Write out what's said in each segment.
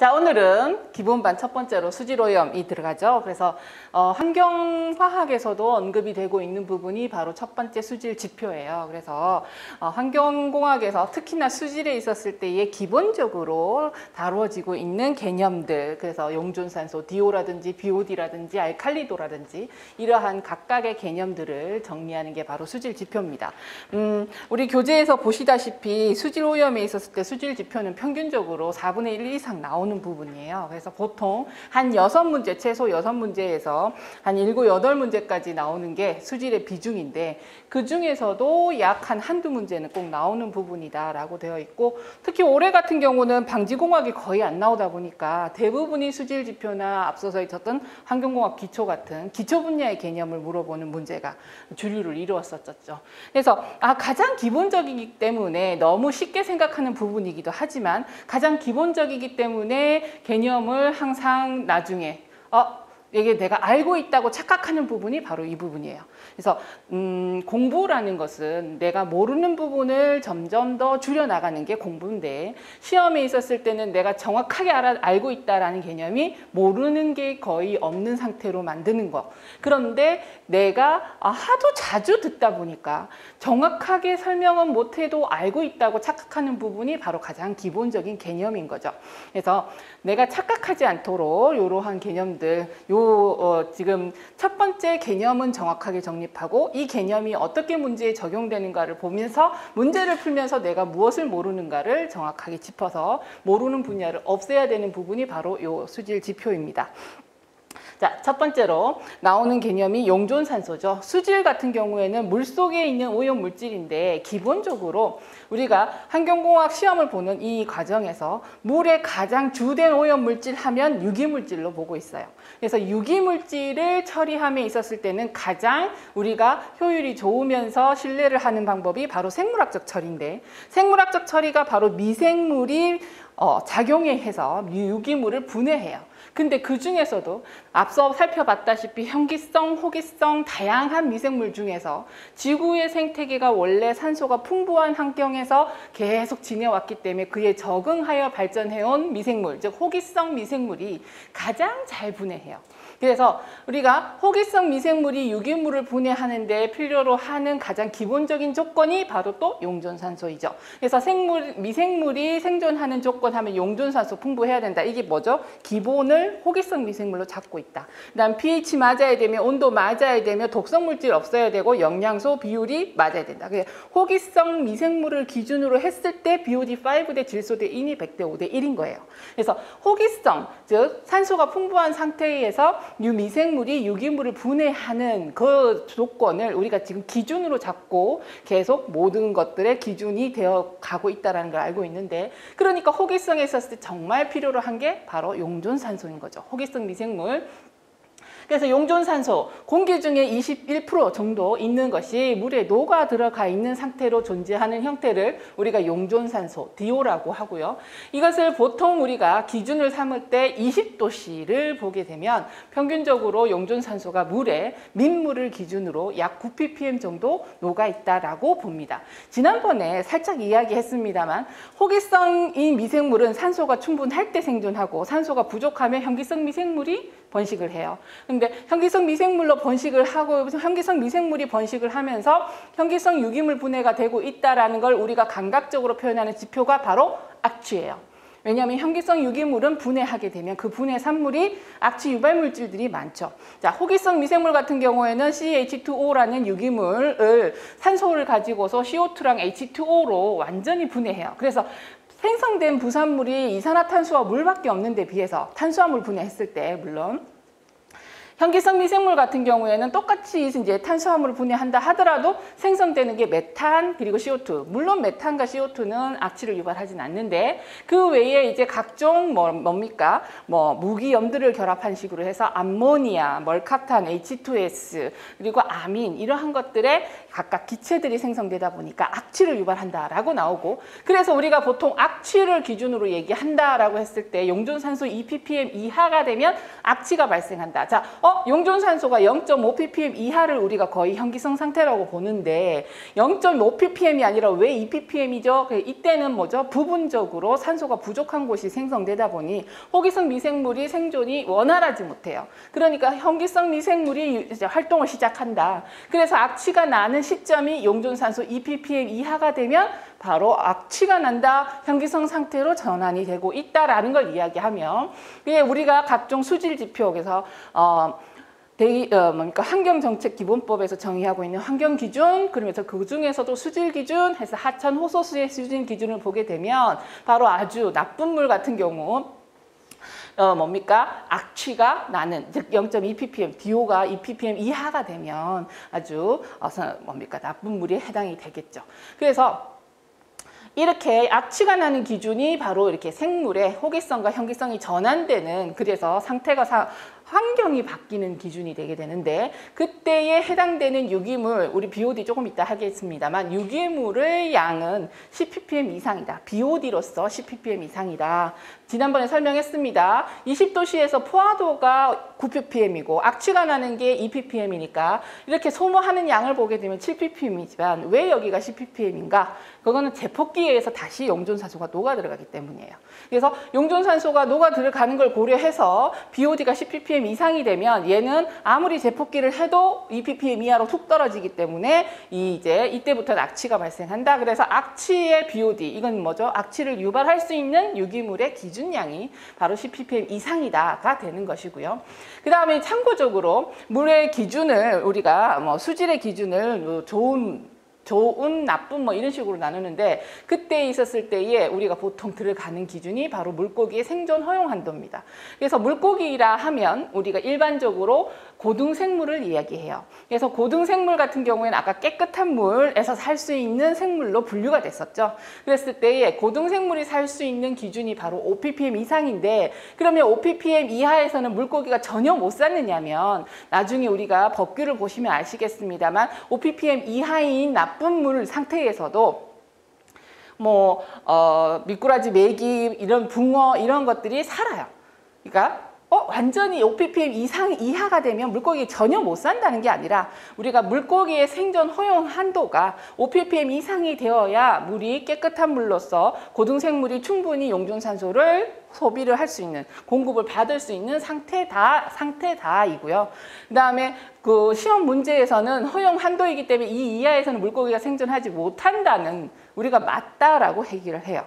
자, 오늘은 기본반 첫 번째로 수질오염이 들어가죠. 그래서 환경화학에서도 언급이 되고 있는 부분이 바로 첫 번째 수질 지표예요. 그래서 환경공학에서 특히나 수질에 있었을 때에 기본적으로 다루어지고 있는 개념들, 그래서 용존산소, DO라든지 BOD라든지 알칼리도라든지 이러한 각각의 개념들을 정리하는 게 바로 수질 지표입니다. 우리 교재에서 보시다시피 수질오염에 있었을 때 수질 지표는 평균적으로 4분의 1 이상 나오는 부분이에요. 그래서 보통 한 6문제, 최소 6문제에서 한 7, 8문제까지 나오는 게 수질의 비중인데 그 중에서도 약 한두 문제는 꼭 나오는 부분이다 라고 되어 있고, 특히 올해 같은 경우는 방지공학이 거의 안 나오다 보니까 대부분이 수질 지표나 앞서서 있었던 환경공학 기초 같은 기초 분야의 개념을 물어보는 문제가 주류를 이루었었죠. 그래서 가장 기본적이기 때문에 너무 쉽게 생각하는 부분이기도 하지만 가장 기본적이기 때문에 개념을 항상 나중에 이게 내가 알고 있다고 착각하는 부분이 바로 이 부분이에요. 그래서 공부라는 것은 내가 모르는 부분을 점점 더 줄여나가는 게 공부인데, 시험에 있었을 때는 내가 정확하게 알고 있다라는 개념이 모르는 게 거의 없는 상태로 만드는 거. 그런데 내가 하도 자주 듣다 보니까 정확하게 설명은 못해도 알고 있다고 착각하는 부분이 바로 가장 기본적인 개념인 거죠. 그래서 내가 착각하지 않도록 이러한 개념들, 지금 첫 번째 개념은 정확하게 정립하고 이 개념이 어떻게 문제에 적용되는가를 보면서 문제를 풀면서 내가 무엇을 모르는가를 정확하게 짚어서 모르는 분야를 없애야 되는 부분이 바로 이 수질 지표입니다. 자, 첫 번째로 나오는 개념이 용존산소죠. 수질 같은 경우에는 물속에 있는 오염물질인데 기본적으로 우리가 환경공학 시험을 보는 이 과정에서 물의 가장 주된 오염물질 하면 유기물질로 보고 있어요. 그래서 유기물질을 처리함에 있었을 때는 가장 우리가 효율이 좋으면서 신뢰를 하는 방법이 바로 생물학적 처리인데, 생물학적 처리가 바로 미생물이 작용에 해서 유기물을 분해해요. 근데 그 중에서도 앞서 살펴봤다시피 현기성, 호기성 다양한 미생물 중에서 지구의 생태계가 원래 산소가 풍부한 환경에서 계속 지내왔기 때문에 그에 적응하여 발전해온 미생물, 즉 호기성 미생물이 가장 잘 분해해요. 그래서 우리가 호기성 미생물이 유기물을 분해하는 데 필요로 하는 가장 기본적인 조건이 바로 또 용존산소이죠. 그래서 미생물이 생존하는 조건 하면 용존산소 풍부해야 된다. 이게 뭐죠? 기본을 호기성 미생물로 잡고 있다. 그다음 pH 맞아야 되며 온도 맞아야 되며 독성 물질 없어야 되고 영양소 비율이 맞아야 된다. 호기성 미생물을 기준으로 했을 때 BOD5 대 질소 대 인이 100대 5대 1인 거예요. 그래서 호기성, 즉 산소가 풍부한 상태에서 미생물이 유기물을 분해하는 그 조건을 우리가 지금 기준으로 잡고 계속 모든 것들의 기준이 되어 가고 있다는 걸 알고 있는데, 그러니까 호기성에 있었을 때 정말 필요로 한 게 바로 용존산소인 거죠. 호기성 미생물. 그래서 용존산소, 공기 중에 21% 정도 있는 것이 물에 녹아 들어가 있는 상태로 존재하는 형태를 우리가 용존산소, DO라고 하고요. 이것을 보통 우리가 기준을 삼을 때 20도씨를 보게 되면 평균적으로 용존산소가 물에 민물을 기준으로 약 9ppm 정도 녹아 있다라고 봅니다. 지난번에 살짝 이야기했습니다만 호기성인 미생물은 산소가 충분할 때 생존하고 산소가 부족하면 현기성 미생물이 번식을 해요. 근데 현기성 미생물로 번식을 하고 현기성 미생물이 번식을 하면서 현기성 유기물 분해가 되고 있다라는 걸 우리가 감각적으로 표현하는 지표가 바로 악취예요. 왜냐하면 현기성 유기물은 분해하게 되면 그 분해 산물이 악취 유발 물질들이 많죠. 자, 호기성 미생물 같은 경우에는 CH2O라는 유기물을 산소를 가지고서 CO2랑 H2O로 완전히 분해해요. 그래서 생성된 부산물이 이산화탄소와 물밖에 없는 데 비해서 탄수화물 분해했을 때, 물론 현기성 미생물 같은 경우에는 똑같이 이제 탄수화물을 분해한다 하더라도 생성되는 게 메탄 그리고 CO2. 물론 메탄과 CO2는 악취를 유발하진 않는데 그 외에 이제 각종 무기염들을 결합한 식으로 해서 암모니아, 멀카탄, H2S 그리고 아민 이러한 것들에 각각 기체들이 생성되다 보니까 악취를 유발한다라고 나오고, 그래서 우리가 보통 악취를 기준으로 얘기한다라고 했을 때 용존산소 2ppm 이하가 되면 악취가 발생한다. 자, 용존산소가 0.5ppm 이하를 우리가 거의 현기성 상태라고 보는데 0.5ppm이 아니라 왜 2ppm이죠? 이때는 뭐죠? 부분적으로 산소가 부족한 곳이 생성되다 보니 호기성 미생물이 생존이 원활하지 못해요. 그러니까 현기성 미생물이 이제 활동을 시작한다. 그래서 악취가 나는 시점이 용존산소 2ppm 이하가 되면 바로 악취가 난다, 현기성 상태로 전환이 되고 있다라는 걸 이야기하며, 이게 우리가 각종 수질 지표에서 환경정책기본법에서 정의하고 있는 환경기준, 그러면서 그 중에서도 수질기준 해서 하천 호소수의 수질기준을 보게 되면 바로 아주 나쁜 물 같은 경우 악취가 나는, 즉 0.2ppm, DO가 2ppm 이하가 되면 아주 나쁜 물에 해당이 되겠죠. 그래서 이렇게 악취가 나는 기준이 바로 이렇게 생물의 호기성과 현기성이 전환되는, 그래서 상태가 환경이 바뀌는 기준이 되게 되는데, 그때에 해당되는 유기물, 우리 BOD 조금 이따 하겠습니다만, 유기물의 양은 10ppm 이상이다. BOD로서 10ppm 이상이다. 지난번에 설명했습니다. 20도씨에서 포화도가 9ppm이고 악취가 나는 게 2ppm이니까 이렇게 소모하는 양을 보게 되면 7ppm이지만 왜 여기가 10ppm인가? 그거는 제폭기에 의해서 다시 용존산소가 녹아 들어가기 때문이에요. 그래서 용존산소가 녹아 들어가는 걸 고려해서 BOD가 10ppm 이상이 되면 얘는 아무리 제폭기를 해도 2ppm 이하로 툭 떨어지기 때문에 이때부터 악취가 발생한다. 그래서 악취의 BOD, 이건 뭐죠? 악취를 유발할 수 있는 유기물의 기준량이 바로 10ppm 이상이다가 되는 것이고요. 그 다음에 참고적으로 물의 기준을 우리가 수질의 기준을 좋은, 나쁜 이런 식으로 나누는데, 그때 있었을 때에 우리가 보통 들어가는 기준이 바로 물고기의 생존 허용 한도입니다. 그래서 물고기라 하면 우리가 일반적으로 고등생물을 이야기해요. 그래서 고등생물 같은 경우에는 아까 깨끗한 물에서 살 수 있는 생물로 분류가 됐었죠. 그랬을 때에 고등생물이 살 수 있는 기준이 바로 5ppm 이상인데, 그러면 5ppm 이하에서는 물고기가 전혀 못 사느냐면, 나중에 우리가 법규를 보시면 아시겠습니다만 5ppm 이하인 나쁜 물 상태에서도 미꾸라지, 메기, 이런 붕어 이런 것들이 살아요. 그러니까 완전히 5ppm 이하가 되면 물고기 전혀 못 산다는 게 아니라, 우리가 물고기의 생존 허용 한도가 5ppm 이상이 되어야 물이 깨끗한 물로서 고등생물이 충분히 용존산소를 소비를 할 수 있는, 공급을 받을 수 있는 상태다이고요. 그 다음에 그 시험 문제에서는 허용 한도이기 때문에 이 이하에서는 물고기가 생존하지 못한다는, 우리가 맞다라고 얘기를 해요.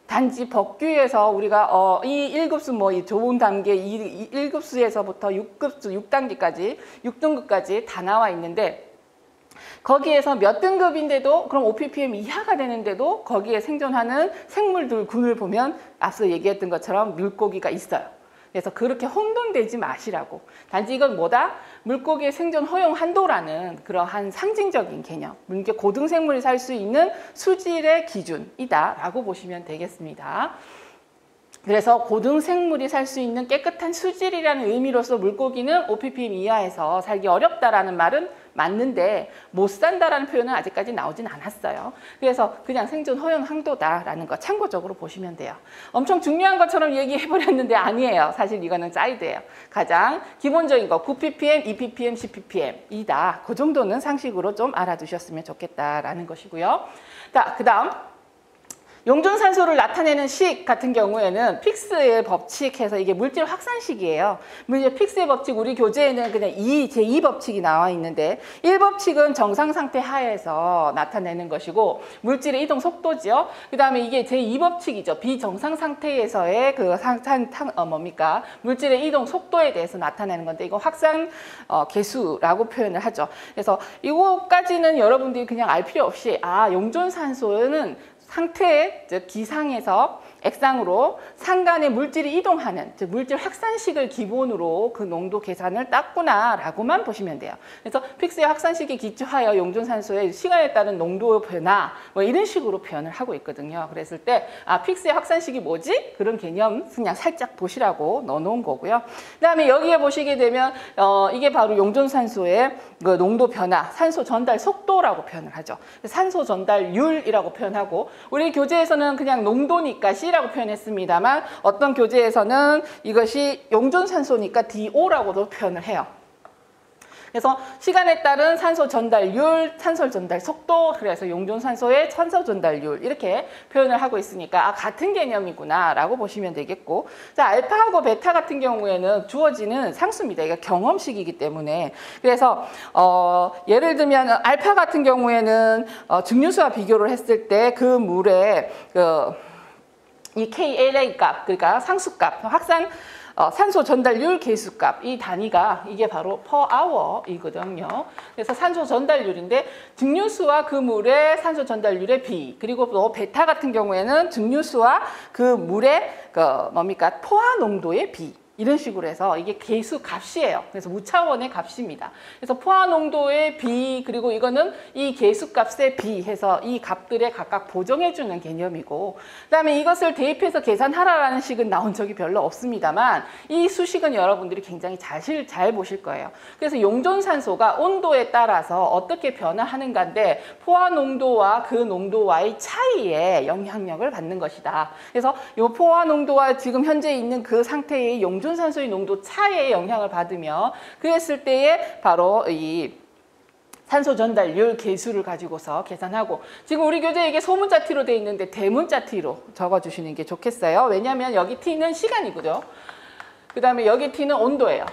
단지 법규에서 우리가 이 1급수 좋은 단계 1급수에서부터 6단계까지 6등급까지 다 나와 있는데, 거기에서 몇 등급인데도, 그럼 5ppm 이하가 되는데도 거기에 생존하는 생물들 군을 보면 앞서 얘기했던 것처럼 물고기가 있어요. 그래서 그렇게 혼돈되지 마시라고. 단지 이건 뭐다? 물고기의 생존 허용 한도라는 그러한 상징적인 개념, 고등생물이 살 수 있는 수질의 기준이다라고 보시면 되겠습니다. 그래서 고등생물이 살 수 있는 깨끗한 수질이라는 의미로서 물고기는 5ppm 이하에서 살기 어렵다라는 말은 맞는데, 못 산다라는 표현은 아직까지 나오진 않았어요. 그래서 그냥 생존 허용 한도다라는 거 참고적으로 보시면 돼요. 엄청 중요한 것처럼 얘기해버렸는데 아니에요. 사실 이거는 사이드예요. 가장 기본적인 거 9ppm, 2ppm, 10ppm 이다. 그 정도는 상식으로 좀 알아두셨으면 좋겠다라는 것이고요. 자, 그 다음 용존산소를 나타내는 식 같은 경우에는 픽스의 법칙 해서, 이게 물질 확산식이에요. 픽스의 법칙, 우리 교재에는 그냥 제2 법칙이 나와 있는데, 1법칙은 정상 상태 하에서 나타내는 것이고, 물질의 이동 속도죠. 그 다음에 이게 제2 법칙이죠. 비정상 상태에서의 물질의 이동 속도에 대해서 나타내는 건데, 이거 확산 계수라고 표현을 하죠. 그래서 이거까지는 여러분들이 그냥 알 필요 없이, 용존산소는 상태, 즉 기상에서 액상으로 상간의 물질이 이동하는, 즉 물질 확산식을 기본으로 그 농도 계산을 땄구나라고만 보시면 돼요. 그래서 픽스의 확산식에 기초하여 용존산소의 시간에 따른 농도 변화 이런 식으로 표현을 하고 있거든요. 그랬을 때 픽스의 확산식이 뭐지? 그런 개념 그냥 살짝 보시라고 넣어놓은 거고요. 그 다음에 여기에 보시게 되면 이게 바로 용존산소의 그 농도 변화, 산소 전달 속도라고 표현을 하죠. 산소 전달률이라고 표현하고, 우리 교재에서는 그냥 농도니까 DOC라고 표현했습니다만 어떤 교재에서는 이것이 용존산소니까 DO라고도 표현을 해요. 그래서 시간에 따른 산소 전달율, 산소 전달 속도, 그래서 용존산소의 산소 전달율 이렇게 표현을 하고 있으니까 같은 개념이구나 라고 보시면 되겠고, 자, 알파하고 베타 같은 경우에는 주어지는 상수입니다. 이게 경험식이기 때문에. 그래서 예를 들면 알파 같은 경우에는 증류수와 비교를 했을 때 그 물의 이 KLA 값, 그러니까 상수값, 확산 산소 전달률 계수값, 이 단위가 이게 바로 per hour이거든요. 그래서 산소 전달률인데 증류수와 그 물의 산소 전달률의 비, 그리고 또 베타 같은 경우에는 증류수와 그 물의 포화 농도의 비, 이런 식으로 해서 이게 계수 값이에요. 그래서 무차원의 값입니다. 그래서 포화 농도의 비, 그리고 이거는 이 계수 값의 비 해서 이 값들에 각각 보정해주는 개념이고, 그다음에 이것을 대입해서 계산하라라는 식은 나온 적이 별로 없습니다만 이 수식은 여러분들이 굉장히 잘 보실 거예요. 그래서 용존산소가 온도에 따라서 어떻게 변화하는가인데 포화 농도와 그 농도와의 차이에 영향력을 받는 것이다. 그래서 이 포화 농도와 지금 현재 있는 그 상태의 용존산소의 농도 차이에 영향을 받으며, 그랬을 때에 바로 이 산소 전달률 계수를 가지고서 계산하고, 지금 우리 교재에 이게 소문자 T로 돼 있는데 대문자 T로 적어주시는 게 좋겠어요. 왜냐하면 여기 T는 시간이고요. 그 다음에 여기 T는 온도예요.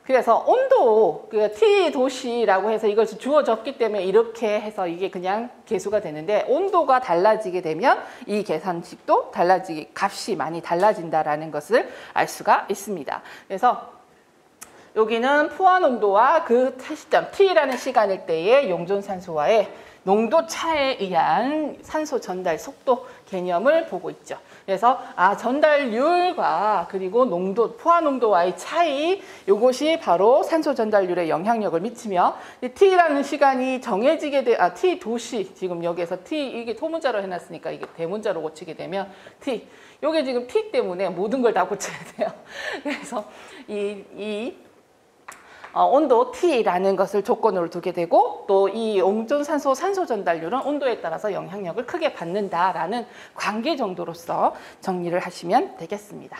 그래서 온도, T 도시라고 해서 이걸 주어졌기 때문에 이렇게 해서 이게 그냥 계수가 되는데, 온도가 달라지게 되면 이 계산식도 값이 많이 달라진다라는 것을 알 수가 있습니다. 그래서 여기는 포화 농도와 그 시점 T라는 시간일 때의 용존산소와의 농도 차에 의한 산소 전달 속도 개념을 보고 있죠. 그래서 전달률과 그리고 농도, 포화 농도와의 차이, 이것이 바로 산소 전달률에 영향력을 미치며, T라는 시간이 정해지게 T 도시, 지금 여기에서 T, 이게 소문자로 해놨으니까 이게 대문자로 고치게 되면 T, 이게 지금 T 때문에 모든 걸 다 고쳐야 돼요. 그래서 온도 T라는 것을 조건으로 두게 되고, 또 이 용존산소 산소 전달률은 온도에 따라서 영향력을 크게 받는다라는 관계 정도로서 정리를 하시면 되겠습니다.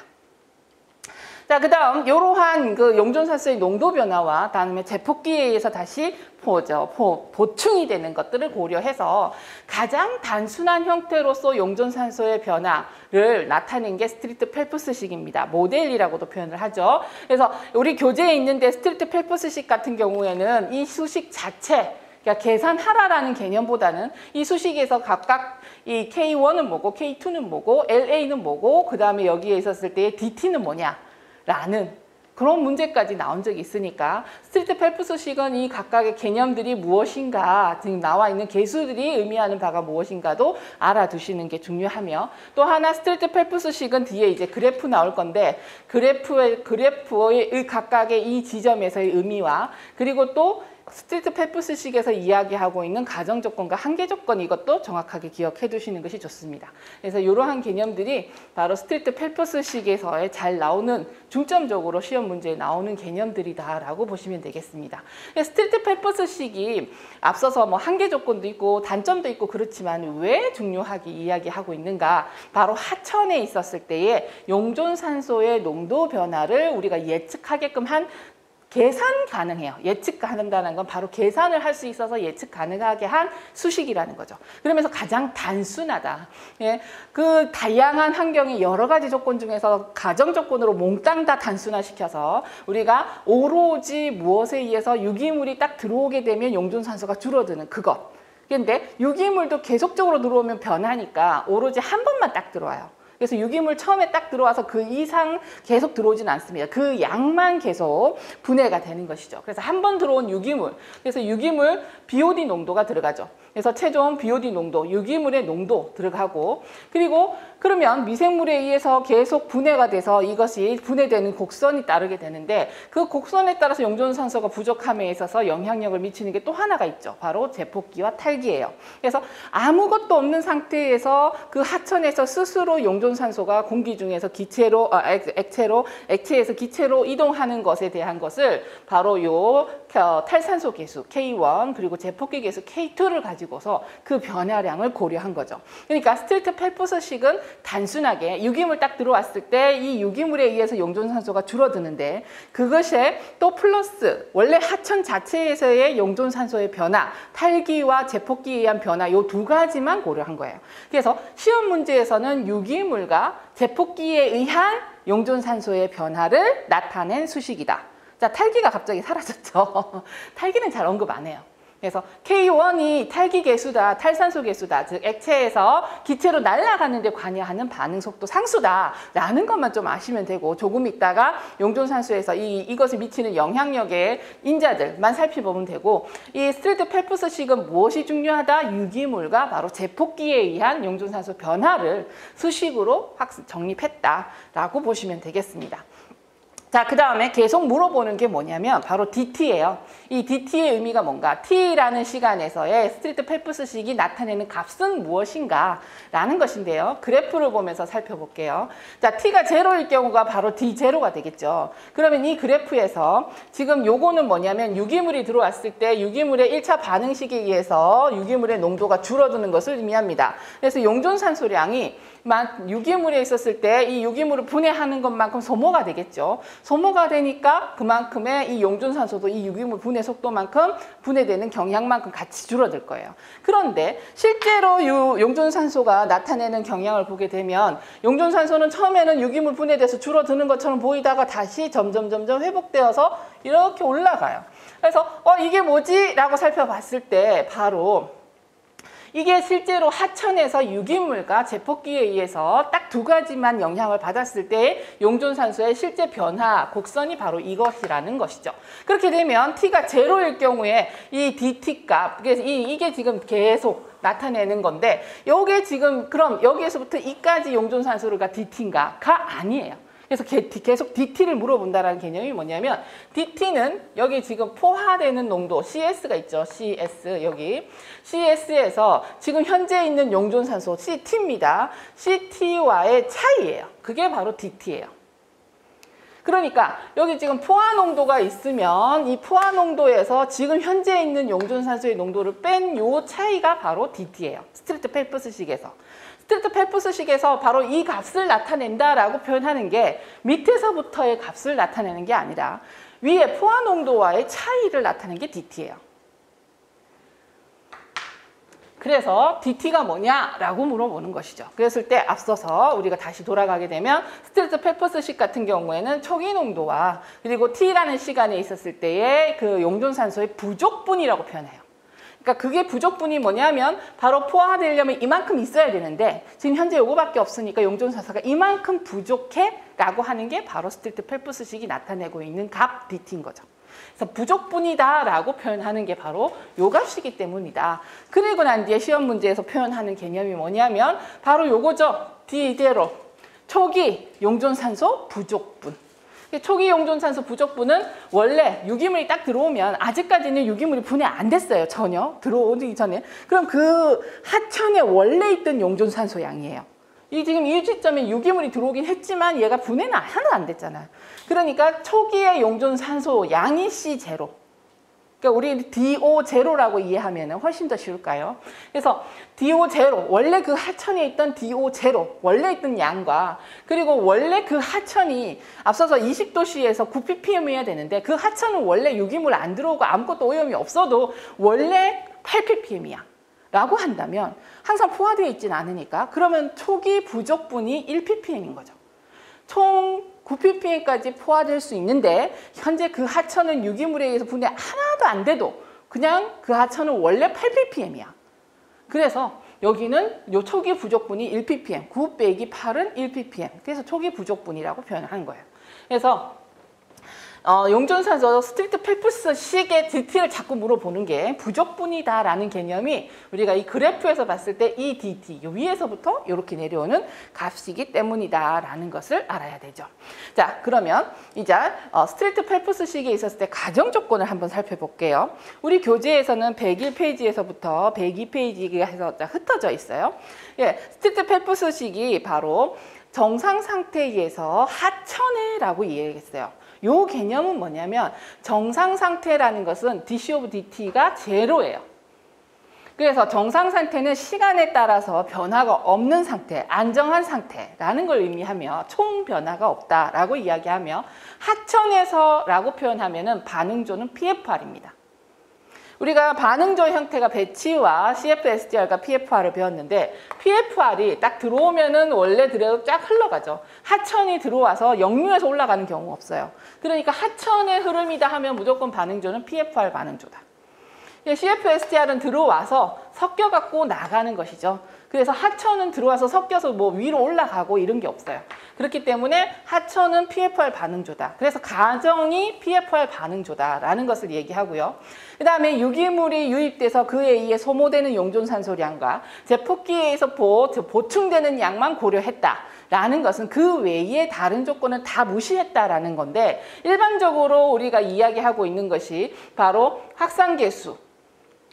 자, 그 다음 이러한 그 용존산소의 농도 변화와 다음에 제폭기에 의해서 다시 보충이 되는 것들을 고려해서 가장 단순한 형태로서 용존산소의 변화를 나타낸 게 스트리트 펠프스식입니다. 모델이라고도 표현을 하죠. 그래서 우리 교재에 있는데 스트리트 펠프스식 같은 경우에는 이 수식 자체, 그러니까 계산하라라는 개념보다는 이 수식에서 각각 이 K1은 뭐고 K2는 뭐고 LA는 뭐고 그 다음에 여기에 있었을 때의 DT는 뭐냐 라는 그런 문제까지 나온 적이 있으니까 스트리트 펠프스식은 이 각각의 개념들이 무엇인가, 지금 나와 있는 계수들이 의미하는 바가 무엇인가도 알아두시는 게 중요하며, 또 하나 스트리트 펠프스식은 뒤에 이제 그래프 나올 건데 그래프의 각각의 이 지점에서의 의미와, 그리고 또 스트리트 펠프스식에서 이야기하고 있는 가정조건과 한계조건, 이것도 정확하게 기억해 두시는 것이 좋습니다. 그래서 이러한 개념들이 바로 스트리트 펠프스식에서 잘 나오는, 중점적으로 시험 문제에 나오는 개념들이다라고 보시면 되겠습니다. 스트리트 펠프스식이 앞서서 뭐 한계조건도 있고 단점도 있고 그렇지만 왜 중요하게 이야기하고 있는가, 바로 하천에 있었을 때의 용존산소의 농도 변화를 우리가 예측하게끔 한, 계산 가능해요. 예측 가능하다는 건 바로 계산을 할 수 있어서 예측 가능하게 한 수식이라는 거죠. 그러면서 가장 단순하다. 예, 그 다양한 환경의 여러 가지 조건 중에서 가정 조건으로 몽땅 다 단순화시켜서 우리가 오로지 무엇에 의해서 유기물이 딱 들어오게 되면 용존산소가 줄어드는 그것. 그런데 유기물도 계속적으로 들어오면 변하니까 오로지 한 번만 딱 들어와요. 그래서 유기물 처음에 딱 들어와서 그 이상 계속 들어오지는 않습니다. 그 양만 계속 분해가 되는 것이죠. 그래서 한 번 들어온 유기물, 그래서 유기물 BOD 농도가 들어가죠. 그래서 최종 BOD 농도, 유기물의 농도 들어가고, 그리고 그러면 미생물에 의해서 계속 분해가 돼서 이것이 분해되는 곡선이 따르게 되는데, 그 곡선에 따라서 용존산소가 부족함에 있어서 영향력을 미치는 게 또 하나가 있죠. 바로 제폭기와 탈기예요. 그래서 아무것도 없는 상태에서 그 하천에서 스스로 용존산소가 공기 중에서 기체로, 액체에서 기체로 이동하는 것에 대한 것을 바로 요 탈산소 계수 K1 그리고 제폭기 계수 K2를 가지고 가지고서 그 변화량을 고려한 거죠. 그러니까 스틸트 펠프스식은 단순하게 유기물 딱 들어왔을 때 이 유기물에 의해서 용존산소가 줄어드는데, 그것에 또 플러스 원래 하천 자체에서의 용존산소의 변화, 탈기와 제폭기에 의한 변화, 요 두 가지만 고려한 거예요. 그래서 시험 문제에서는 유기물과 제폭기에 의한 용존산소의 변화를 나타낸 수식이다. 자, 탈기가 갑자기 사라졌죠. 탈기는 잘 언급 안 해요. 그래서 K1이 탈기 계수다, 탈산소 계수다, 즉 액체에서 기체로 날아가는 데 관여하는 반응 속도 상수다 라는 것만 좀 아시면 되고, 조금 있다가 용존산소에서 이것이 미치는 영향력의 인자들만 살펴보면 되고, 이 스틸트 펠프스식은 무엇이 중요하다? 유기물과 바로 제폭기에 의한 용존산소 변화를 수식으로 정립했다라고 보시면 되겠습니다. 자, 그 다음에 계속 물어보는 게 뭐냐면 바로 DT예요. 이 DT의 의미가 뭔가, T라는 시간에서의 스틸트 펠프스식이 나타내는 값은 무엇인가 라는 것인데요. 그래프를 보면서 살펴볼게요. 자, T가 제로일 경우가 바로 D0가 되겠죠. 그러면 이 그래프에서 지금 요거는 뭐냐면 유기물이 들어왔을 때 유기물의 1차 반응 시기에 의해서 유기물의 농도가 줄어드는 것을 의미합니다. 그래서 용존산소량이 유기물에 있었을 때 이 유기물을 분해하는 것만큼 소모가 되겠죠. 소모가 되니까 그만큼의 이 용존산소도 이 유기물 분해 속도만큼 분해되는 경향만큼 같이 줄어들 거예요. 그런데 실제로 용존산소가 나타내는 경향을 보게 되면 용존산소는 처음에는 유기물 분해돼서 줄어드는 것처럼 보이다가 다시 점점 회복되어서 이렇게 올라가요. 그래서 이게 뭐지? 라고 살펴봤을 때 바로 이게 실제로 하천에서 유기물과 제폭기에 의해서 딱 두 가지만 영향을 받았을 때 용존산소의 실제 변화 곡선이 바로 이것이라는 것이죠. 그렇게 되면 T가 제로일 경우에 이 DT 값, 이게 지금 계속 나타내는 건데, 요게 지금 그럼 여기에서부터 이까지 용존산소가 DT인가가 아니에요. 그래서 계속 DT를 물어본다는 개념이 뭐냐면, DT는 여기 지금 포화되는 농도 CS가 있죠. CS 여기 CS에서 지금 현재 있는 용존산소 CT입니다. CT와의 차이예요. 그게 바로 DT예요. 그러니까 여기 지금 포화 농도가 있으면 이 포화 농도에서 지금 현재 있는 용존산소의 농도를 뺀 요 차이가 바로 DT예요. 스틸트 펠프스식에서. 스틸트 펠프스식에서 바로 이 값을 나타낸다라고 표현하는 게 밑에서부터의 값을 나타내는 게 아니라 위에 포화 농도와의 차이를 나타내는 게 DT예요. 그래서 DT가 뭐냐라고 물어보는 것이죠. 그랬을 때 앞서서 우리가 다시 돌아가게 되면 스틸트 펠프스식 같은 경우에는 초기 농도와 그리고 T라는 시간에 있었을 때의 그 용존산소의 부족분이라고 표현해요. 그러니까 그게 부족분이 뭐냐면 바로 포화되려면 이만큼 있어야 되는데 지금 현재 요거밖에 없으니까 용존산소가 이만큼 부족해 라고 하는 게 바로 스틸트 펠프스식이 나타내고 있는 값 DT인 거죠. 그래서 부족분이다 라고 표현하는 게 바로 요 값이기 때문이다. 그리고 난 뒤에 시험 문제에서 표현하는 개념이 뭐냐면 바로 요거죠. D0 초기 용존산소 부족분. 초기 용존산소 부족분은 원래 유기물이 딱 들어오면 아직까지는 유기물이 분해 안 됐어요. 전혀 들어오기 전에. 그럼 그 하천에 원래 있던 용존산소 양이에요. 지금 이 시점에 유기물이 들어오긴 했지만 얘가 분해는 하나도 안 됐잖아요. 그러니까 초기의 용존산소 양이 C0. 그러니까 우리 DO0라고 이해하면 훨씬 더 쉬울까요? 그래서 DO0, 원래 그 하천에 있던 DO0, 원래 있던 양과 그리고 원래 그 하천이 앞서서 20도씨에서 9ppm이어야 되는데 그 하천은 원래 유기물 안 들어오고 아무것도 오염이 없어도 원래 8ppm이야. 라고 한다면 항상 포화되어 있지는 않으니까 그러면 초기 부족분이 1ppm인 거죠. 총 9ppm까지 포화될 수 있는데 현재 그 하천은 유기물에 의해서 분해 하나도 안 돼도 그냥 그 하천은 원래 8ppm이야. 그래서 여기는 요 초기 부족분이 1ppm, 9 빼기 8은 1ppm. 그래서 초기 부족분이라고 표현하는 거예요. 그래서 용존산소 스틸트 펠프스식의 DT를 자꾸 물어보는 게 부족분이다라는 개념이 우리가 이 그래프에서 봤을 때 이 DT, 요 위에서부터 이렇게 내려오는 값이기 때문이다라는 것을 알아야 되죠. 자, 그러면 이제 스틸트 펠프스식에 있었을 때 가정 조건을 한번 살펴볼게요. 우리 교재에서는 101페이지에서부터 102페이지가 흩어져 있어요. 예, 스틸트 펠프스식이 바로 정상 상태에서 하천에라고 이해했어요. 요 개념은 뭐냐면 정상 상태라는 것은 DC of DT가 제로예요. 그래서 정상 상태는 시간에 따라서 변화가 없는 상태, 안정한 상태라는 걸 의미하며 총 변화가 없다라고 이야기하며 하천에서라고 표현하면은 반응조는 PFR입니다. 우리가 반응조 형태가 배치와 CFSDR과 PFR을 배웠는데 PFR이 딱 들어오면은 원래 그대로 쫙 흘러가죠. 하천이 들어와서 역류해서 올라가는 경우 없어요. 그러니까 하천의 흐름이다 하면 무조건 반응조는 PFR 반응조다. CFSDR은 들어와서 섞여갖고 나가는 것이죠. 그래서 하천은 들어와서 섞여서 뭐 위로 올라가고 이런 게 없어요. 그렇기 때문에 하천은 PFR 반응조다. 그래서 가정이 PFR 반응조다라는 것을 얘기하고요. 그 다음에 유기물이 유입돼서 그에 의해 소모되는 용존산소량과 제폭기에 의해서 보충되는 양만 고려했다라는 것은 그 외에 다른 조건은 다 무시했다라는 건데 일반적으로 우리가 이야기하고 있는 것이 바로 확산계수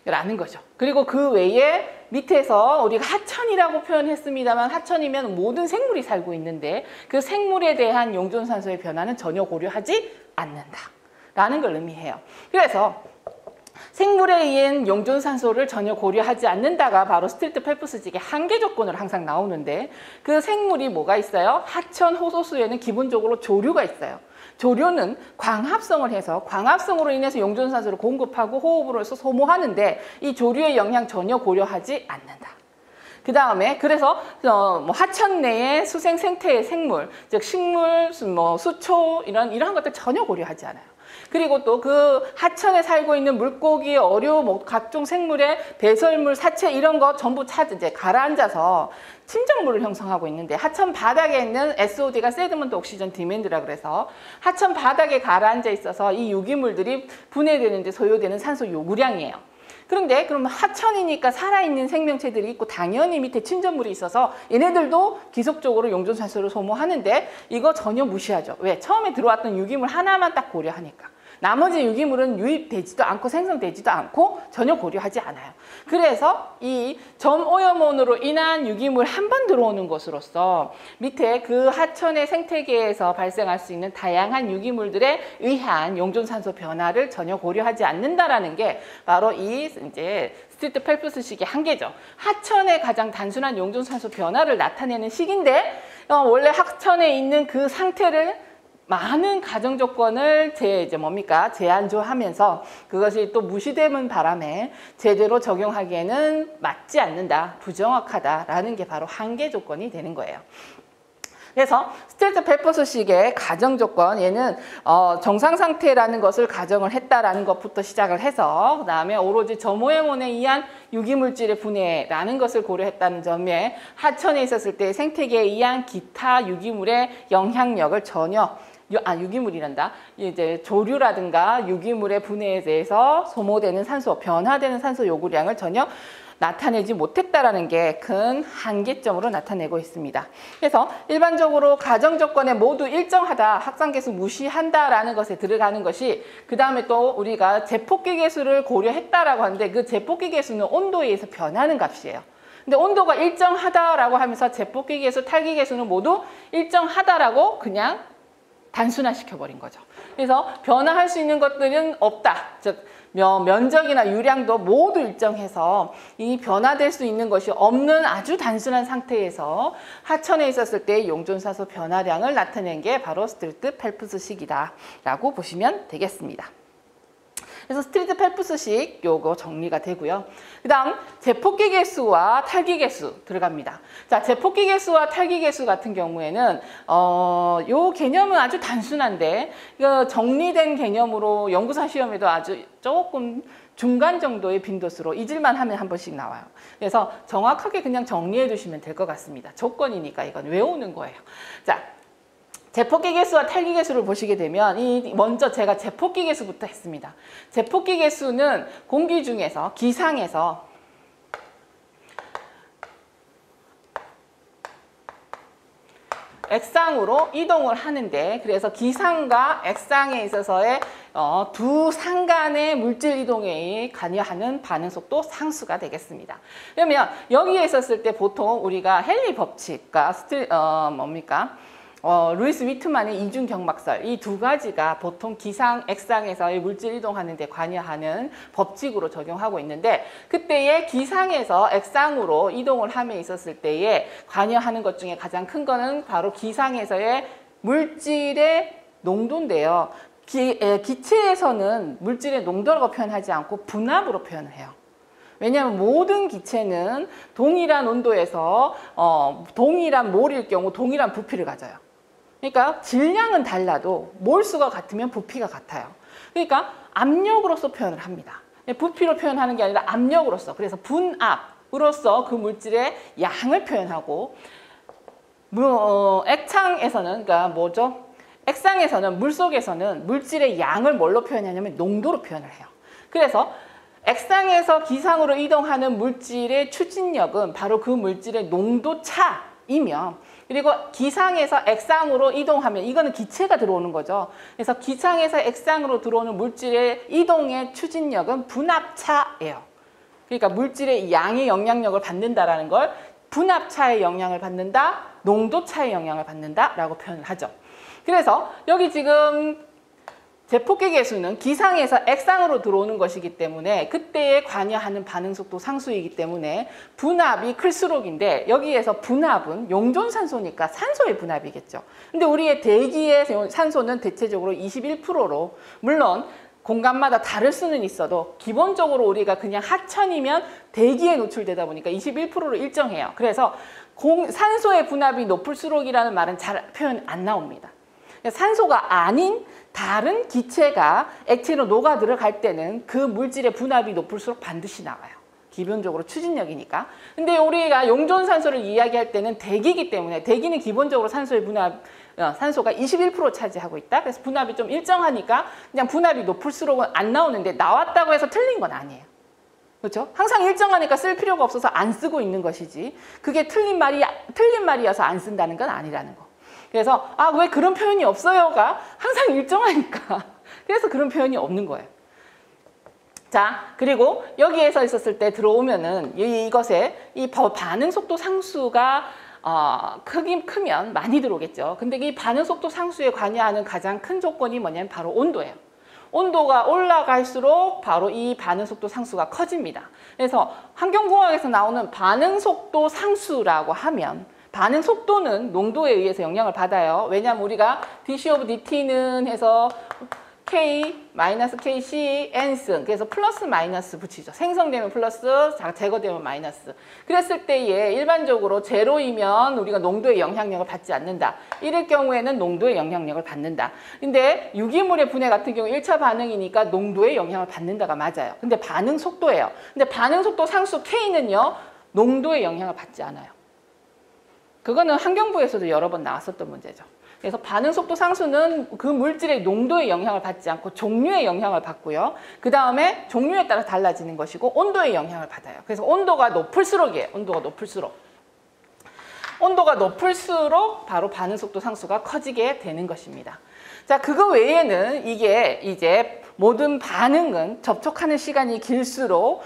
라는 거죠. 그리고 그 외에 밑에서 우리가 하천이라고 표현했습니다만 하천이면 모든 생물이 살고 있는데 그 생물에 대한 용존산소의 변화는 전혀 고려하지 않는다라는 걸 의미해요. 그래서 생물에 의한 용존산소를 전혀 고려하지 않는다가 바로 스틸트 펠프스직의 한계 조건으로 항상 나오는데 그 생물이 뭐가 있어요? 하천 호소수에는 기본적으로 조류가 있어요. 조류는 광합성을 해서 광합성으로 인해서 용존산소를 공급하고 호흡으로서 소모하는데 이 조류의 영향 전혀 고려하지 않는다. 그 다음에 그래서 뭐 하천 내의 수생 생태의 생물, 즉 식물, 뭐 수초 이런 것들 전혀 고려하지 않아요. 그리고 또 그 하천에 살고 있는 물고기, 어류, 뭐 각종 생물의 배설물, 사체 이런 거 전부 이제 가라앉아서 침전물을 형성하고 있는데 하천 바닥에 있는 SOD가 세드먼트 옥시전 디맨드라 그래서 하천 바닥에 가라앉아 있어서 이 유기물들이 분해되는 데 소요되는 산소 요구량이에요. 그런데 그러면 하천이니까 살아있는 생명체들이 있고 당연히 밑에 침전물이 있어서 얘네들도 기속적으로 용존산소를 소모하는데 이거 전혀 무시하죠. 왜? 처음에 들어왔던 유기물 하나만 딱 고려하니까. 나머지 유기물은 유입되지도 않고 생성되지도 않고 전혀 고려하지 않아요. 그래서 이 점오염원으로 인한 유기물 한 번 들어오는 것으로서 밑에 그 하천의 생태계에서 발생할 수 있는 다양한 유기물들에 의한 용존산소 변화를 전혀 고려하지 않는다라는 게 바로 이 이제 스틸트 펠프스식의 한계죠. 하천의 가장 단순한 용존산소 변화를 나타내는 식인데 원래 하천에 있는 그 상태를 많은 가정 조건을 제한조하면서 그것이 또 무시되는 바람에 제대로 적용하기에는 맞지 않는다, 부정확하다라는 게 바로 한계 조건이 되는 거예요. 그래서 스틸트 펠프스식의 가정 조건, 얘는 정상 상태라는 것을 가정을 했다라는 것부터 시작을 해서 그 다음에 오로지 점오염원에 의한 유기물질의 분해라는 것을 고려했다는 점에 하천에 있었을 때 생태계에 의한 기타 유기물의 영향력을 전혀 유기물이란다. 이제 조류라든가 유기물의 분해에 대해서 소모되는 산소, 변화되는 산소 요구량을 전혀 나타내지 못했다라는 게 큰 한계점으로 나타내고 있습니다. 그래서 일반적으로 가정 조건에 모두 일정하다, 확산계수 무시한다라는 것에 들어가는 것이 그 다음에 또 우리가 제폭기 계수를 고려했다라고 하는데 그 제폭기 계수는 온도에 의해서 변하는 값이에요. 근데 온도가 일정하다라고 하면서 제폭기 계수, 탈기 계수는 모두 일정하다라고 그냥 단순화시켜버린 거죠. 그래서 변화할 수 있는 것들은 없다. 즉 면적이나 유량도 모두 일정해서 이 변화될 수 있는 것이 없는 아주 단순한 상태에서 하천에 있었을 때 용존산소 변화량을 나타낸 게 바로 스틸트 펠프스식이다 라고 보시면 되겠습니다. 그래서 스틸트 펠프스식 요거 정리가 되고요. 그 다음 제폭기 계수와 탈기 계수 들어갑니다. 자, 제폭기 계수와 탈기 계수 같은 경우에는 요 개념은 아주 단순한데 정리된 개념으로 연구사 시험에도 아주 조금 중간 정도의 빈도수로 잊을만 하면 한 번씩 나와요. 그래서 정확하게 그냥 정리해 두시면 될 것 같습니다. 조건이니까 이건 외우는 거예요. 자, 제폭기 계수와 탈기 계수를 보시게 되면 먼저 제가 제폭기 계수부터 했습니다. 제폭기 계수는 공기 중에서 기상에서 액상으로 이동을 하는데 그래서 기상과 액상에 있어서의 두 상간의 물질 이동에 관여하는 반응 속도 상수가 되겠습니다. 그러면 여기에 있었을 때 보통 우리가 헨리 법칙과 루이스 위트만의 이중 경막설, 이 두 가지가 보통 기상, 액상에서의 물질 이동하는 데 관여하는 법칙으로 적용하고 있는데, 그때의 기상에서 액상으로 이동을 함에 있었을 때에 관여하는 것 중에 가장 큰 거는 바로 기상에서의 물질의 농도인데요. 기체에서는 물질의 농도라고 표현하지 않고 분압으로 표현을 해요. 왜냐하면 모든 기체는 동일한 온도에서 동일한 몰일 경우 동일한 부피를 가져요. 그러니까 질량은 달라도 몰수가 같으면 부피가 같아요. 그러니까 압력으로서 표현을 합니다. 부피로 표현하는 게 아니라 압력으로서. 그래서 분압으로서 그 물질의 양을 표현하고, 액창에서는, 그러니까 뭐죠? 액상에서는, 물속에서는 물질의 양을 뭘로 표현하냐면 농도로 표현을 해요. 그래서 액상에서 기상으로 이동하는 물질의 추진력은 바로 그 물질의 농도 차이며, 그리고 기상에서 액상으로 이동하면 이거는 기체가 들어오는 거죠. 그래서 기상에서 액상으로 들어오는 물질의 이동의 추진력은 분압차예요. 그러니까 물질의 양의 영향력을 받는다라는 걸 분압차의 영향을 받는다, 농도차의 영향을 받는다라고 표현을 하죠. 그래서 여기 지금 제폭계 계수는 기상에서 액상으로 들어오는 것이기 때문에 그때에 관여하는 반응속도 상수이기 때문에 분압이 클수록인데, 여기에서 분압은 용존산소니까 산소의 분압이겠죠. 근데 우리의 대기의 산소는 대체적으로 21%로, 물론 공간마다 다를 수는 있어도 기본적으로 우리가 그냥 하천이면 대기에 노출되다 보니까 21%로 일정해요. 그래서 산소의 분압이 높을수록이라는 말은 잘 표현 안 나옵니다. 산소가 아닌 다른 기체가 액체로 녹아 들어갈 때는 그 물질의 분압이 높을수록 반드시 나와요. 기본적으로 추진력이니까. 근데 우리가 용존산소를 이야기할 때는 대기이기 때문에, 대기는 기본적으로 산소의 분압, 산소가 21% 차지하고 있다. 그래서 분압이 좀 일정하니까 그냥 분압이 높을수록은 안 나오는데, 나왔다고 해서 틀린 건 아니에요. 그렇죠? 항상 일정하니까 쓸 필요가 없어서 안 쓰고 있는 것이지, 그게 틀린 말이어서 안 쓴다는 건 아니라는 거. 그래서 왜 그런 표현이 없어요가 항상 일정하니까 그래서 그런 표현이 없는 거예요. 자, 그리고 여기에서 있었을 때 들어오면은 이것에 이 반응 속도 상수가 크면 많이 들어오겠죠. 근데 이 반응 속도 상수에 관여하는 가장 큰 조건이 뭐냐면 바로 온도예요. 온도가 올라갈수록 바로 이 반응 속도 상수가 커집니다. 그래서 환경공학에서 나오는 반응 속도 상수라고 하면, 반응 속도는 농도에 의해서 영향을 받아요. 왜냐하면 우리가 dC of dt는 해서 K, KC, N승, 그래서 플러스 마이너스 붙이죠. 생성되면 플러스, 제거되면 마이너스. 그랬을 때에 일반적으로 제로이면 우리가 농도의 영향력을 받지 않는다. 이럴 경우에는 농도의 영향력을 받는다. 근데 유기물의 분해 같은 경우 1차 반응이니까 농도의 영향을 받는다가 맞아요. 근데 반응 속도예요. 근데 반응 속도 상수 K는요, 농도의 영향을 받지 않아요. 그거는 환경부에서도 여러 번 나왔었던 문제죠. 그래서 반응 속도 상수는 그 물질의 농도에 영향을 받지 않고 종류에 영향을 받고요. 그 다음에 종류에 따라 달라지는 것이고 온도에 영향을 받아요. 그래서 온도가 높을수록이에요. 온도가 높을수록 바로 반응 속도 상수가 커지게 되는 것입니다. 자, 그거 외에는 이게 이제 모든 반응은 접촉하는 시간이 길수록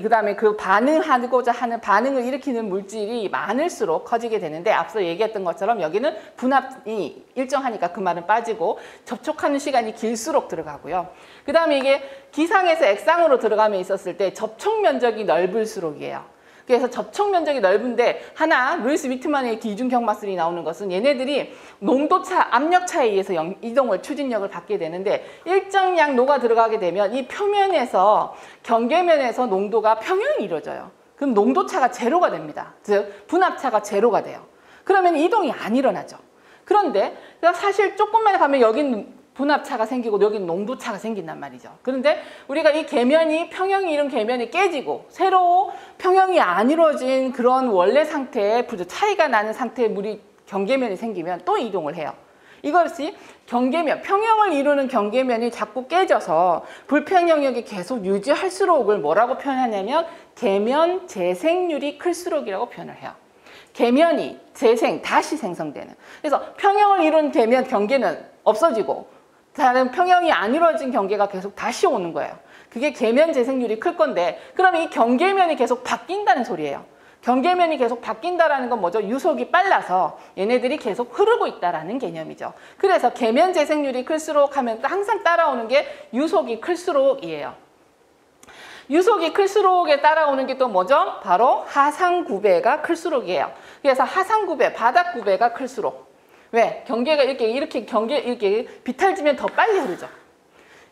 그다음에 그 반응하고자 하는 반응을 일으키는 물질이 많을수록 커지게 되는데, 앞서 얘기했던 것처럼 여기는 분압이 일정하니까 그 말은 빠지고 접촉하는 시간이 길수록 들어가고요. 그다음에 이게 기상에서 액상으로 들어가면 있었을 때 접촉 면적이 넓을수록이에요. 그래서 접촉 면적이 넓은데, 하나 루이스 위트만의 기준 경마술이 나오는 것은 얘네들이 농도차, 압력차에 의해서 이동을, 추진력을 받게 되는데, 일정량 녹아 들어가게 되면 이 표면에서, 경계면에서 농도가 평형이 이루어져요. 그럼 농도차가 제로가 됩니다. 즉 분압차가 제로가 돼요. 그러면 이동이 안 일어나죠. 그런데 사실 조금만 가면 여긴 분압차가 생기고 여기는 농도차가 생긴단 말이죠. 그런데 우리가 이 계면이, 평형이 이룬 계면이 깨지고 새로 평형이 안 이루어진 그런 원래 상태에 차이가 나는 상태의 물이, 경계면이 생기면 또 이동을 해요. 이것이 경계면, 평형을 이루는 경계면이 자꾸 깨져서 불평형 영역이 계속 유지할수록을 뭐라고 표현하냐면 계면 재생률이 클수록이라고 표현을 해요. 계면이 다시 생성되는. 그래서 평형을 이룬 계면, 경계는 없어지고 다른 평형이 안 이루어진 경계가 계속 다시 오는 거예요. 그게 계면 재생률이 클 건데, 그럼 이 경계면이 계속 바뀐다는 소리예요. 경계면이 계속 바뀐다라는 건 뭐죠? 유속이 빨라서 얘네들이 계속 흐르고 있다라는 개념이죠. 그래서 계면 재생률이 클수록 하면 항상 따라오는 게 유속이 클수록이에요. 유속이 클수록에 따라오는 게 또 뭐죠? 바로 하상구배가 클수록이에요. 그래서 하상구배, 바닥구배가 클수록. 왜? 경계가 이렇게 비탈지면 더 빨리 흐르죠.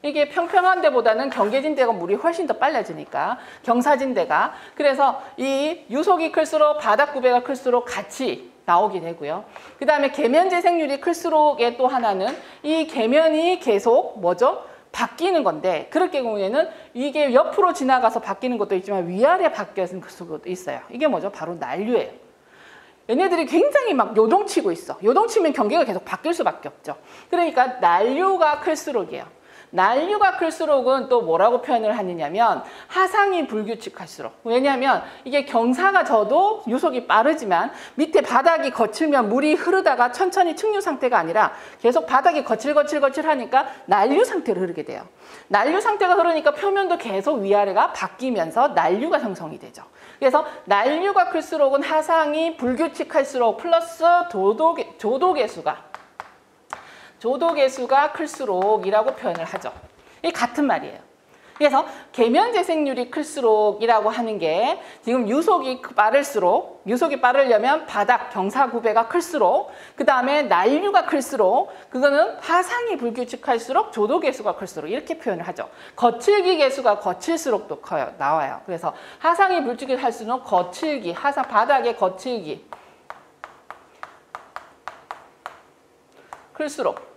이게 평평한 데보다는 경계진 데가 물이 훨씬 더 빨라지니까, 경사진 데가. 그래서 이 유속이 클수록 바닥구배가 클수록 같이 나오게 되고요. 그 다음에 계면 재생률이 클수록의 또 하나는 이 계면이 계속 뭐죠? 바뀌는 건데, 그럴 경우에는 이게 옆으로 지나가서 바뀌는 것도 있지만 위아래 바뀌는 수도 있어요. 이게 뭐죠? 바로 난류예요. 얘네들이 굉장히 막 요동치고 있어. 요동치면 경계가 계속 바뀔 수밖에 없죠. 그러니까 난류가 클수록이에요. 난류가 클수록은 또 뭐라고 표현을 하느냐면 하상이 불규칙할수록. 왜냐하면 이게 경사가 져도 유속이 빠르지만 밑에 바닥이 거칠면 물이 흐르다가 천천히 측류 상태가 아니라 계속 바닥이 거칠하니까 난류 상태로 흐르게 돼요. 난류 상태가 흐르니까 표면도 계속 위아래가 바뀌면서 난류가 형성이 되죠. 그래서 난류가 클수록은 하상이 불규칙할수록 플러스 조도계수가 클수록이라고 표현을 하죠. 이게 같은 말이에요. 그래서 계면 재생률이 클수록이라고 하는 게 지금 유속이 빠르려면 바닥 경사구배가 클수록, 그 다음에 난류가 클수록, 그거는 하상이 불규칙할수록 조도계수가 클수록 이렇게 표현을 하죠. 거칠기 계수가 거칠수록 또 나와요. 그래서 하상이 불규칙할수록 거칠기, 하상 바닥의 거칠기 클수록,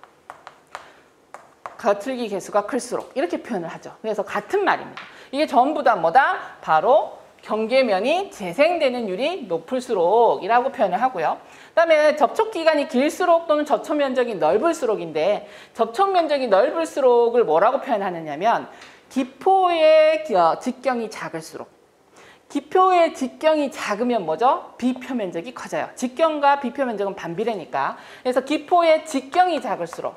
거칠기 계수가 클수록 이렇게 표현을 하죠. 그래서 같은 말입니다. 이게 전부 다 뭐다? 바로 경계면이 재생되는 율이 높을수록이라고 표현을 하고요. 그다음에 접촉기간이 길수록 또는 접촉면적이 넓을수록인데, 접촉면적이 넓을수록을 뭐라고 표현하느냐면 기포의 직경이 작을수록. 기포의 직경이 작으면 뭐죠? 비표면적이 커져요. 직경과 비표면적은 반비례니까. 그래서 기포의 직경이 작을수록,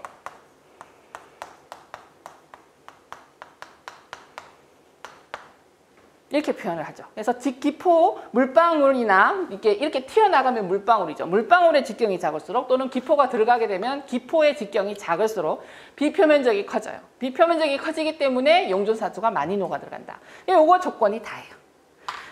이렇게 표현을 하죠. 그래서 기포 물방울이나 이렇게 튀어나가면 물방울이죠. 물방울의 직경이 작을수록 또는 기포가 들어가게 되면 기포의 직경이 작을수록 비표면적이 커져요. 비표면적이 커지기 때문에 용존산소가 많이 녹아 들어간다. 이거 조건이 다예요.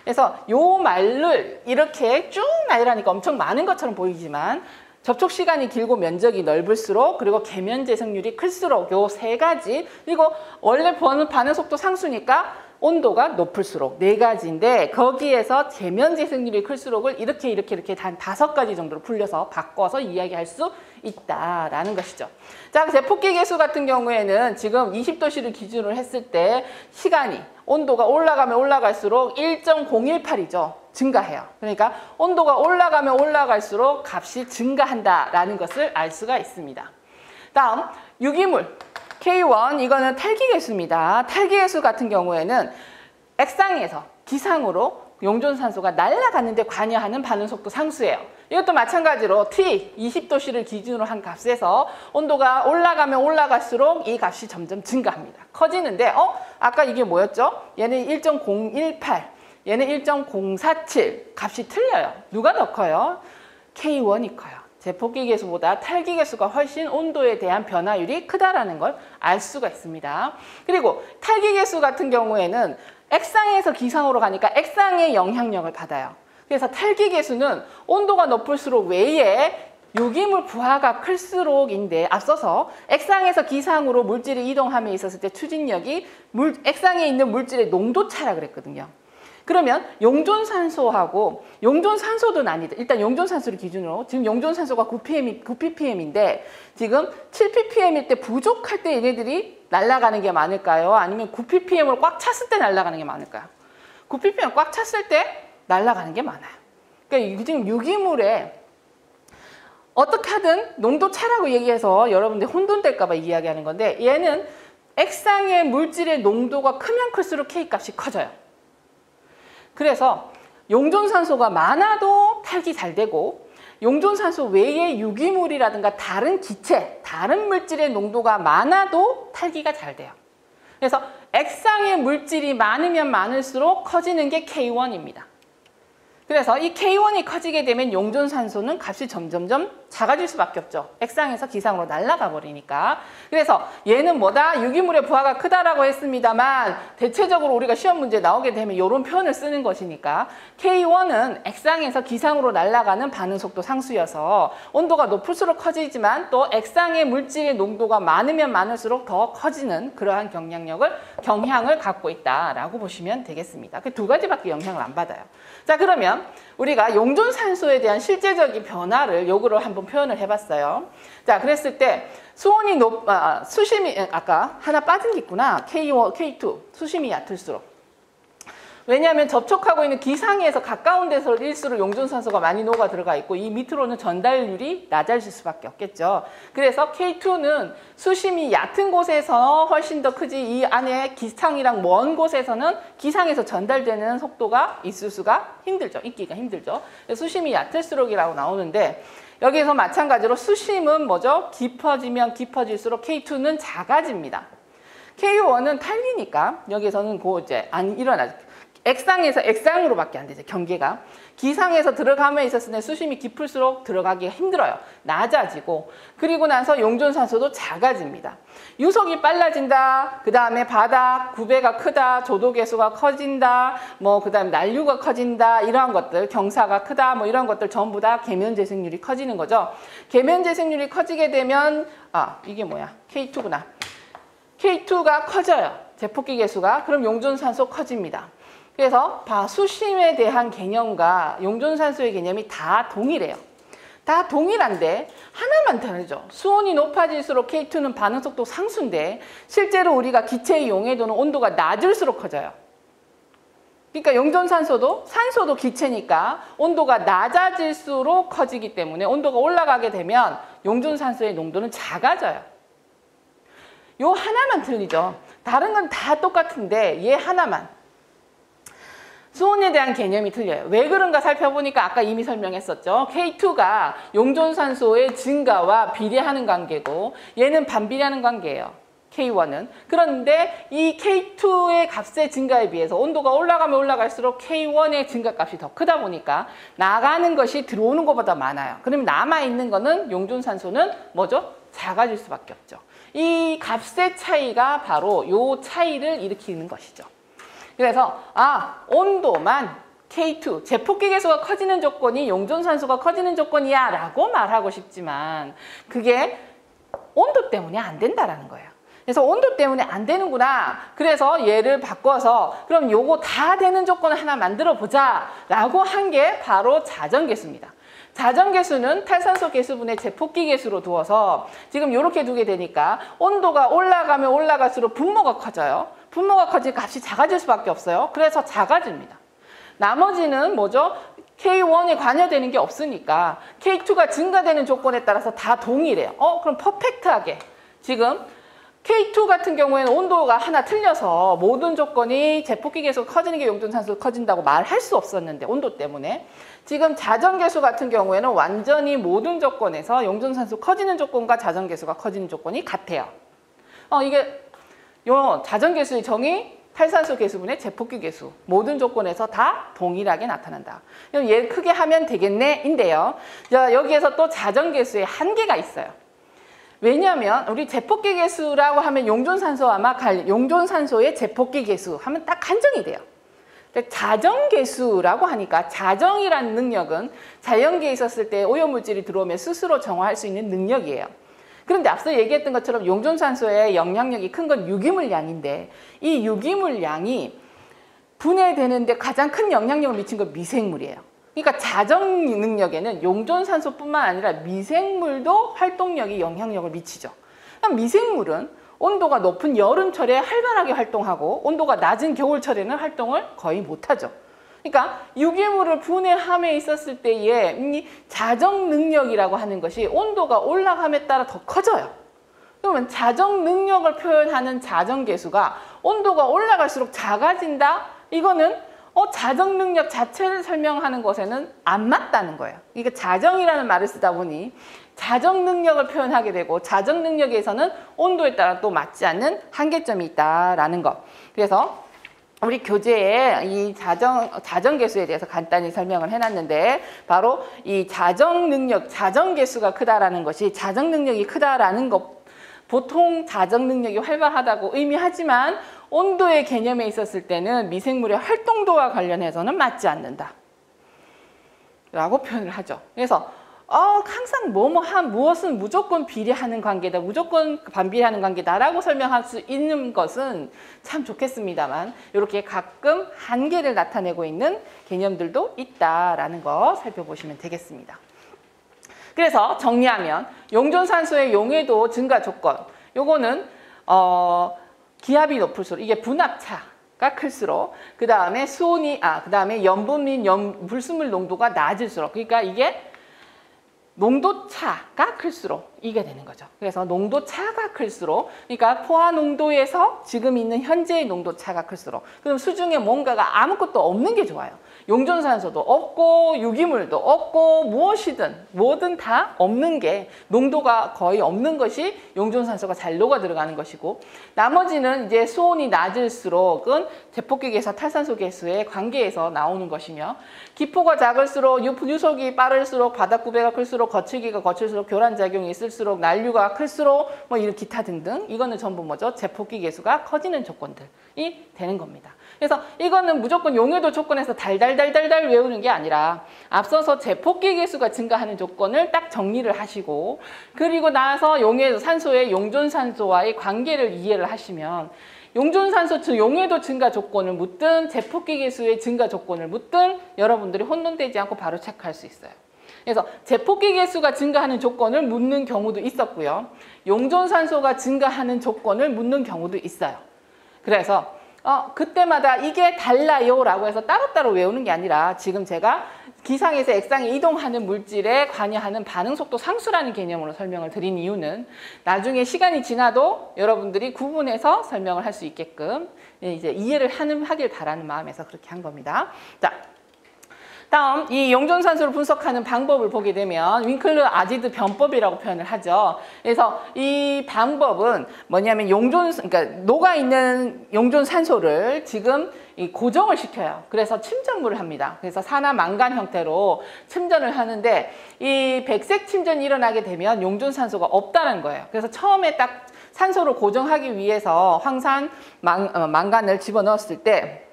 그래서 요 말을 이렇게 쭉 나열하니까 엄청 많은 것처럼 보이지만 접촉 시간이 길고 면적이 넓을수록, 그리고 계면 재생률이 클수록, 요 세 가지. 그리고 원래 반응 속도 상수니까 온도가 높을수록 네 가지인데, 거기에서 계면 재생률이 클수록을 이렇게 단 5가지 정도로 불려서 바꿔서 이야기할 수 있다라는 것이죠. 자, 제폭기 계수 같은 경우에는 지금 20도씨를 기준으로 했을 때 시간이, 온도가 올라가면 올라갈수록 1.018이죠. 증가해요. 그러니까 온도가 올라가면 올라갈수록 값이 증가한다라는 것을 알 수가 있습니다. 다음, 유기물. K1, 이거는 탈기계수입니다. 탈기계수 같은 경우에는 액상에서 기상으로 용존산소가 날아가는데 관여하는 반응속도 상수예요. 이것도 마찬가지로 T, 20도씨를 기준으로 한 값에서 온도가 올라가면 올라갈수록 이 값이 점점 증가합니다. 커지는데, 아까 이게 뭐였죠? 얘는 1.018, 얘는 1.047, 값이 틀려요. 누가 더 커요? K1이 커요. 제폭기 계수보다 탈기 계수가 훨씬 온도에 대한 변화율이 크다라는 걸 알 수가 있습니다. 그리고 탈기 계수 같은 경우에는 액상에서 기상으로 가니까 액상의 영향력을 받아요. 그래서 탈기 계수는 온도가 높을수록 외에 유기물 부하가 클수록인데, 앞서서 액상에서 기상으로 물질이 이동함에 있었을 때 추진력이 액상에 있는 물질의 농도차라 그랬거든요. 그러면 용존산소하고, 용존산소도 아니다. 일단 용존산소를 기준으로, 지금 용존산소가 9ppm인데 지금 7ppm일 때 부족할 때 얘네들이 날아가는 게 많을까요? 아니면 9ppm을 꽉 찼을 때 날아가는 게 많을까요? 9ppm 꽉 찼을 때 날아가는 게 많아요. 그러니까 지금 유기물에 어떻게 하든 농도 차라고 얘기해서 여러분들 혼돈될까 봐 이야기하는 건데, 얘는 액상의 물질의 농도가 크면 클수록 K값이 커져요. 그래서 용존산소가 많아도 탈기 잘 되고, 용존산소 외에 유기물이라든가 다른 기체, 다른 물질의 농도가 많아도 탈기가 잘 돼요. 그래서 액상의 물질이 많으면 많을수록 커지는 게 K1입니다. 그래서 이 K1이 커지게 되면 용존산소는 값이 점점점 작아질 수밖에 없죠. 액상에서 기상으로 날아가 버리니까. 그래서 얘는 뭐다? 유기물의 부하가 크다라고 했습니다만 대체적으로 우리가 시험 문제 나오게 되면 이런 표현을 쓰는 것이니까 K1은 액상에서 기상으로 날아가는 반응 속도 상수여서 온도가 높을수록 커지지만 또 액상의 물질의 농도가 많으면 많을수록 더 커지는 그러한 경향을 갖고 있다라고 보시면 되겠습니다. 그 두 가지밖에 영향을 안 받아요. 자, 그러면 우리가 용존산소에 대한 실제적인 변화를 요거로 한번 표현을 해봤어요. 자, 그랬을 때 수온이 수심이 아까 하나 빠진 게 있구나. K1, K2 수심이 얕을수록. 왜냐하면 접촉하고 있는 기상에서 가까운 데서일수록 용존산소가 많이 녹아 들어가 있고 이 밑으로는 전달률이 낮아질 수밖에 없겠죠. 그래서 K2는 수심이 얕은 곳에서 훨씬 더 크지 이 안에 기상이랑 먼 곳에서는 기상에서 전달되는 속도가 있을 수가 힘들죠. 있기가 힘들죠. 수심이 얕을수록이라고 나오는데 여기서 마찬가지로 수심은 뭐죠? 깊어지면 깊어질수록 K2는 작아집니다. K1은 탈리니까 여기서는 이제 안 일어나죠. 액상에서 액상으로밖에 안 되죠. 경계가. 기상에서 들어감에 있었을 때 수심이 깊을수록 들어가기가 힘들어요. 낮아지고 그리고 나서 용존산소도 작아집니다. 유속이 빨라진다. 그 다음에 바닥, 구배가 크다. 조도계수가 커진다. 그 다음에 난류가 커진다. 이러한 것들, 경사가 크다. 이런 것들 전부 다 계면재생률이 커지는 거죠. 계면재생률이 커지게 되면 이게 뭐야? K2구나. K2가 커져요. 제폭기 계수가. 그럼 용존산소 커집니다. 그래서 수심에 대한 개념과 용존산소의 개념이 다 동일해요. 다 동일한데 하나만 다르죠. 수온이 높아질수록 K2는 반응속도 상수인데 실제로 우리가 기체의 용해도는 온도가 낮을수록 커져요. 그러니까 용존산소도 산소도 기체니까 온도가 낮아질수록 커지기 때문에 온도가 올라가게 되면 용존산소의 농도는 작아져요. 요 하나만 틀리죠. 다른 건 다 똑같은데 얘 하나만. 수온에 대한 개념이 틀려요. 왜 그런가 살펴보니까 아까 이미 설명했었죠. K2가 용존산소의 증가와 비례하는 관계고 얘는 반비례하는 관계예요. K1은. 그런데 이 K2의 값의 증가에 비해서 온도가 올라가면 올라갈수록 K1의 증가값이 더 크다 보니까 나가는 것이 들어오는 것보다 많아요. 그러면 남아있는 거는 용존산소는 뭐죠? 작아질 수밖에 없죠. 이 값의 차이가 바로 이 차이를 일으키는 것이죠. 그래서 온도만 K2, 제폭기 계수가 커지는 조건이 용존산소가 커지는 조건이야 라고 말하고 싶지만 그게 온도 때문에 안 된다라는 거예요. 그래서 온도 때문에 안 되는구나. 그래서 얘를 바꿔서 그럼 요거 다 되는 조건을 하나 만들어 보자 라고 한 게 바로 자전계수입니다. 자전계수는 탈산소 계수분의 제폭기 계수로 두어서 지금 이렇게 두게 되니까 온도가 올라가면 올라갈수록 분모가 커져요. 분모가 커지니까 값이 작아질 수밖에 없어요. 그래서 작아집니다. 나머지는 뭐죠? K1에 관여되는 게 없으니까 K2가 증가되는 조건에 따라서 다 동일해요. 그럼 퍼펙트하게 지금 K2 같은 경우에는 온도가 하나 틀려서 모든 조건이 제폭기 계수가 커지는 게 용존산소가 커진다고 말할 수 없었는데 온도 때문에 지금 자전계수 같은 경우에는 완전히 모든 조건에서 용존산소 커지는 조건과 자전계수가 커지는 조건이 같아요. 이게 요 자전계수의 정의 탈산소 계수분의 제폭기 계수 모든 조건에서 다 동일하게 나타난다. 그럼 얘 크게 하면 되겠네 인데요. 여기에서 또 자전계수의 한계가 있어요. 왜냐하면 우리 제폭기 계수라고 하면 용존산소의 제폭기 계수 하면 딱 한정이 돼요. 자정계수라고 하니까 자정이라는 능력은 자연계에 있었을 때 오염물질이 들어오면 스스로 정화할 수 있는 능력이에요. 그런데 앞서 얘기했던 것처럼 용존산소의 영향력이 큰 건 유기물량인데 이 유기물량이 분해되는데 가장 큰 영향력을 미친 건 미생물이에요. 그러니까 자정 능력에는 용존산소뿐만 아니라 미생물도 활동력이 영향력을 미치죠. 그럼 미생물은 온도가 높은 여름철에 활발하게 활동하고 온도가 낮은 겨울철에는 활동을 거의 못하죠. 그러니까 유기물을 분해함에 있었을 때의 이 자정 능력이라고 하는 것이 온도가 올라감에 따라 더 커져요. 그러면 자정 능력을 표현하는 자정계수가 온도가 올라갈수록 작아진다? 이거는 자정 능력 자체를 설명하는 것에는 안 맞다는 거예요. 그러니까 자정이라는 말을 쓰다 보니 자정 능력을 표현하게 되고 자정 능력에서는 온도에 따라 또 맞지 않는 한계점이 있다라는 것. 그래서 우리 교재에 이 자정계수에 대해서 간단히 설명을 해놨는데 바로 이 자정능력, 자정계수가 크다라는 것이 자정능력이 크다라는 것, 보통 자정능력이 활발하다고 의미하지만 온도의 개념에 있었을 때는 미생물의 활동도와 관련해서는 맞지 않는다 라고 표현을 하죠. 그래서 항상 무엇은 무조건 비례하는 관계다, 무조건 반비례하는 관계다라고 설명할 수 있는 것은 참 좋겠습니다만 이렇게 가끔 한계를 나타내고 있는 개념들도 있다라는 거 살펴보시면 되겠습니다. 그래서 정리하면 용존산소의 용해도 증가 조건, 요거는 기압이 높을수록 이게 분압차가 클수록 그 다음에 염분 및 불순물 농도가 낮을수록, 그러니까 이게 농도차가 클수록 이게 되는 거죠. 그래서 농도차가 클수록, 그러니까 포화 농도에서 지금 있는 현재의 농도차가 클수록, 그럼 수중에 뭔가가 아무것도 없는 게 좋아요. 용존산소도 없고 유기물도 없고 뭐든 다 없는 게, 농도가 거의 없는 것이 용존산소가 잘 녹아 들어가는 것이고, 나머지는 이제 수온이 낮을수록은 제폭기 계수와 탈산소 계수의 관계에서 나오는 것이며, 기포가 작을수록 유속이 빠를수록 바닥구배가 클수록 거칠기가 거칠수록 교란작용이 있을수록 난류가 클수록 뭐 이런 기타 등등, 이거는 전부 뭐죠? 제폭기 계수가 커지는 조건들이 되는 겁니다. 그래서 이거는 무조건 용해도 조건에서 달달달달달 외우는 게 아니라 앞서서 제폭기 계수가 증가하는 조건을 딱 정리를 하시고, 그리고 나서 산소의 용존산소와의 관계를 이해를 하시면 용존산소 용해도 증가 조건을 묻든 제폭기 계수의 증가 조건을 묻든 여러분들이 혼돈되지 않고 바로 체크할 수 있어요. 그래서 제폭기 계수가 증가하는 조건을 묻는 경우도 있었고요. 용존산소가 증가하는 조건을 묻는 경우도 있어요. 그래서 그때마다 이게 달라요 라고 해서 따로따로 외우는 게 아니라, 지금 제가 기상에서 액상에 이동하는 물질에 관여하는 반응속도 상수라는 개념으로 설명을 드린 이유는 나중에 시간이 지나도 여러분들이 구분해서 설명을 할 수 있게끔 이제 이해를 하길 바라는 마음에서 그렇게 한 겁니다. 자, 다음 이 용존산소를 분석하는 방법을 보게 되면 윙클러 아지드 변법이라고 표현을 하죠. 그래서 이 방법은 뭐냐면 그러니까 녹아있는 용존산소를 지금 고정을 시켜요. 그래서 침전물을 합니다. 그래서 산화 망간 형태로 침전을 하는데, 이 백색 침전이 일어나게 되면 용존산소가 없다는 거예요. 그래서 처음에 딱 산소를 고정하기 위해서 황산 망간을 집어넣었을 때,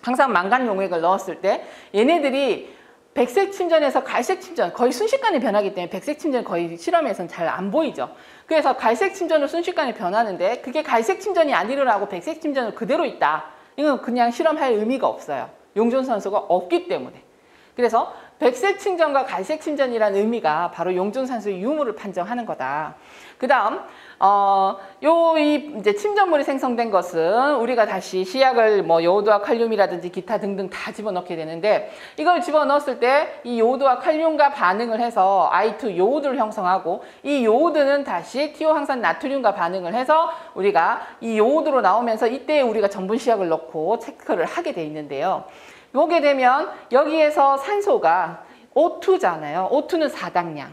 항상 망간 용액을 넣었을 때 얘네들이 백색 침전에서 갈색 침전, 거의 순식간에 변하기 때문에 백색 침전은 거의 실험에서는 잘 안 보이죠. 그래서 갈색 침전으로 순식간에 변하는데, 그게 갈색 침전이 안 일어나고 백색 침전은 그대로 있다, 이건 그냥 실험할 의미가 없어요. 용존산소가 없기 때문에. 그래서 백색 침전과 갈색 침전이라는 의미가 바로 용존산소의 유무를 판정하는 거다. 그 다음 이제 침전물이 생성된 것은 우리가 다시 시약을 요오드와 칼륨이라든지 기타 등등 다 집어넣게 되는데, 이걸 집어넣었을 때 이 요오드와 칼륨과 반응을 해서 I2 요오드를 형성하고, 이 요오드는 다시 티오항산 나트륨과 반응을 해서 우리가 이 요오드로 나오면서 이때 우리가 전분 시약을 넣고 체크를 하게 돼 있는데요. 보게 되면 여기에서 산소가 O2잖아요. O2는 4당량.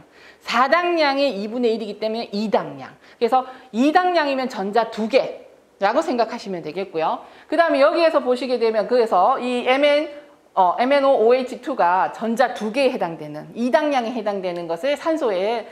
4당량의 2분의 1이기 때문에 2당량. 그래서 2당량이면 전자 2개라고 생각하시면 되겠고요. 그 다음에 여기에서 보시게 되면, 그래서 이 MnOH2가 전자 2개에 해당되는 2당량에 해당되는 것을 산소에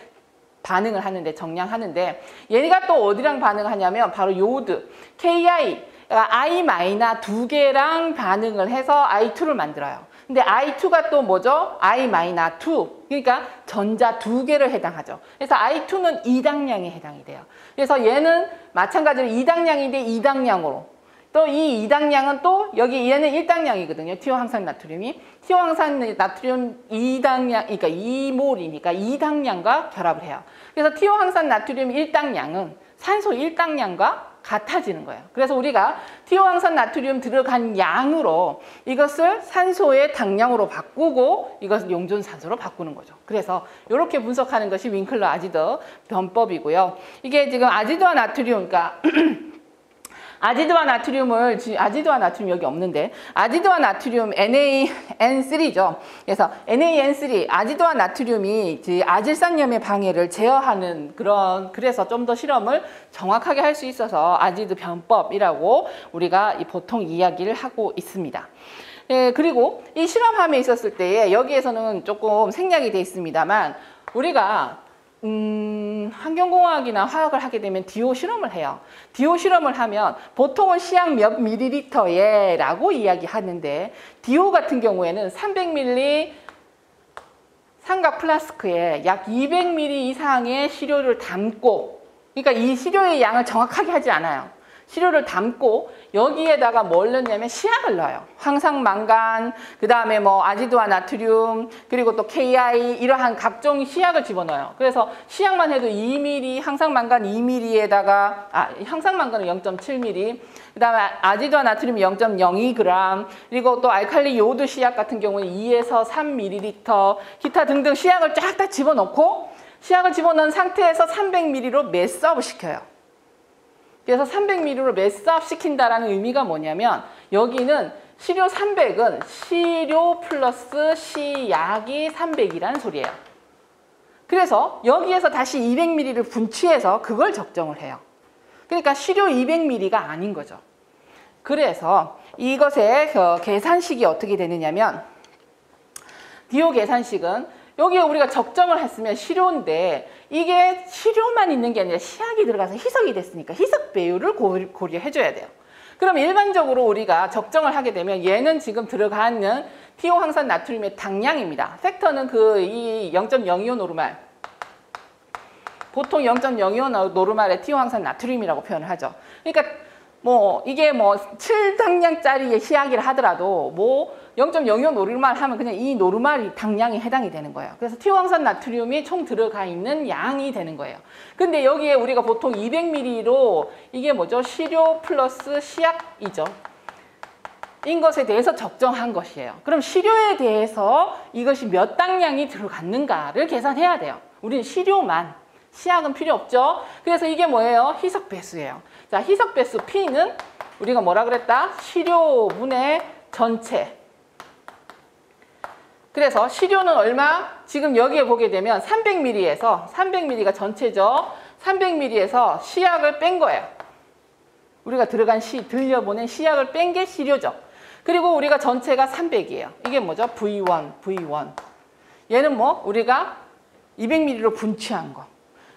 반응을 하는데, 정량하는데, 얘가 또 어디랑 반응하냐면 바로 요오드 KI, I-2개랑 반응을 해서 I2를 만들어요. 근데 I2가 또 뭐죠? I-2. 그러니까 전자 2개를 해당하죠. 그래서 I2는 2당량에 해당이 돼요. 그래서 얘는 마찬가지로 2당량인데 2당량으로. 또 이 2당량은 또 여기 얘는 1당량이거든요. 티오항산 나트륨이. 티오항산 나트륨 2당량, 그러니까 2몰이니까 2당량과 결합을 해요. 그래서 티오항산 나트륨 1당량은 산소 1당량과 같아지는 거예요. 그래서 우리가 티오항산 나트륨 들어간 양으로 이것을 산소의 당량으로 바꾸고 이것을 용존산소로 바꾸는 거죠. 그래서 이렇게 분석하는 것이 윙클러 아지드 변법이고요. 이게 지금 아지드와 나트륨, 그러니까 아지드와 나트륨을, 아지드와 나트륨 여기 없는데, 아지드와 나트륨 NaN3죠. 그래서 NaN3, 아지드와 나트륨이 아질산염의 방해를 제어하는 그래서 좀 더 실험을 정확하게 할 수 있어서 아지드 변법이라고 우리가 보통 이야기를 하고 있습니다. 예, 그리고 이 실험함에 있었을 때에 여기에서는 조금 생략이 돼 있습니다만, 우리가 환경공학이나 화학을 하게 되면 DO 실험을 해요. DO 실험을 하면 보통은 시약 몇 밀리리터에 라고 이야기하는데, DO 같은 경우에는 300ml 삼각 플라스크에 약 200ml 이상의 시료를 담고, 그러니까 이 시료의 양을 정확하게 하지 않아요. 시료를 담고 여기에다가 뭘 넣냐면 시약을 넣어요. 황상망간, 그 다음에 뭐 아지드와 나트륨, 그리고 또 KI, 이러한 각종 시약을 집어넣어요. 그래서 시약만 해도 2ml, 황상망간 2ml에다가, 황상망간은 0.7ml, 그 다음에 아지드와 나트륨 0.02g, 그리고 또 알칼리 요오드 시약 같은 경우는 2에서 3ml, 기타 등등 시약을 쫙 다 집어넣고, 시약을 집어넣은 상태에서 300ml로 매스업 시켜요. 그래서 300ml로 매스업 시킨다라는 의미가 뭐냐면, 여기는 시료 300은 시료 플러스 시약이 300이라는 소리예요. 그래서 여기에서 다시 200ml를 분취해서 그걸 적정을 해요. 그러니까 시료 200ml가 아닌 거죠. 그래서 이것의 계산식이 어떻게 되느냐면, DO 계산식은 여기에 우리가 적정을 했으면 시료인데, 이게 시료만 있는 게 아니라 시약이 들어가서 희석이 됐으니까 희석 배율을 고려해줘야 돼요. 그럼 일반적으로 우리가 적정을 하게 되면 얘는 지금 들어가 있는 티오 황산 나트륨의 당량입니다. 팩터는 이 0.025 노르말, 보통 0.025 노르말의 티오 황산 나트륨이라고 표현을 하죠. 그러니까 뭐 이게 뭐 7당량짜리의 시약이라 하더라도 뭐 0.05 노르말 하면 그냥 이 노르말이 당량이 해당이 되는 거예요. 그래서 티오황산 나트륨이 총 들어가 있는 양이 되는 거예요. 근데 여기에 우리가 보통 200ml로 이게 뭐죠? 시료 플러스 시약이죠. 인 것에 대해서 적정한 것이에요. 그럼 시료에 대해서 이것이 몇 당량이 들어갔는가를 계산해야 돼요. 우리는 시료만, 시약은 필요 없죠. 그래서 이게 뭐예요? 희석 배수예요. 자, 희석 배수 P는 우리가 뭐라 그랬다? 시료분의 전체. 그래서 시료는 얼마? 지금 여기에 보게 되면 300ml가 전체죠. 300ml에서 시약을 뺀 거예요. 우리가 들어간 들려보낸 시약을 뺀 게 시료죠. 그리고 우리가 전체가 300이에요. 이게 뭐죠? V1. 얘는 뭐? 우리가 200ml로 분취한 거.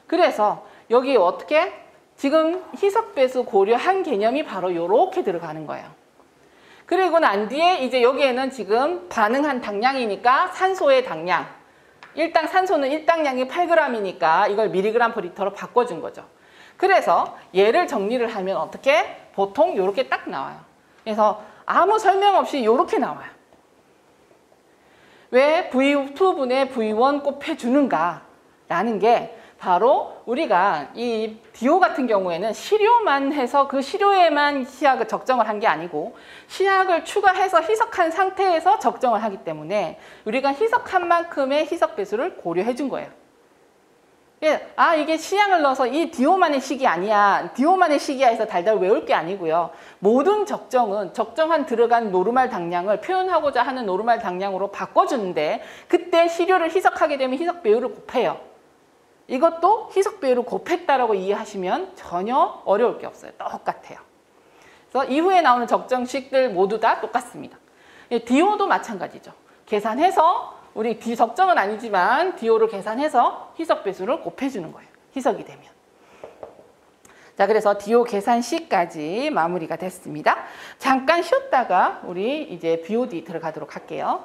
그래서 여기 어떻게? 지금 희석배수 고려한 개념이 바로 이렇게 들어가는 거예요. 그리고 난 뒤에 이제 여기에는 지금 반응한 당량이니까 산소의 당량. 일당 산소는 1당량이 8g이니까 이걸 mg per 리터로 바꿔준 거죠. 그래서 얘를 정리를 하면 어떻게? 보통 이렇게 딱 나와요. 그래서 아무 설명 없이 이렇게 나와요. 왜 V2분의 V1 곱해주는가? 라는 게 바로 우리가 이 DO 같은 경우에는 시료만 해서 그 시료에만 시약을 적정을 한 게 아니고 시약을 추가해서 희석한 상태에서 적정을 하기 때문에 우리가 희석한 만큼의 희석 배수를 고려해 준 거예요. 예, 이게 시약을 넣어서 이 DO만의 식이 아니야. DO만의 식이야 해서 달달 외울 게 아니고요. 모든 적정은 적정한 들어간 노르말 당량을 표현하고자 하는 노르말 당량으로 바꿔주는데 그때 시료를 희석하게 되면 희석 배율을 곱해요. 이것도 희석 배율을 곱했다라고 이해하시면 전혀 어려울 게 없어요. 똑같아요. 그래서 이후에 나오는 적정식들 모두 다 똑같습니다. DO도 마찬가지죠. 계산해서 우리 적정은 아니지만 DO를 계산해서 희석 배수를 곱해주는 거예요. 희석이 되면. 자, 그래서 DO 계산식까지 마무리가 됐습니다. 잠깐 쉬었다가 우리 이제 BOD 들어가도록 할게요.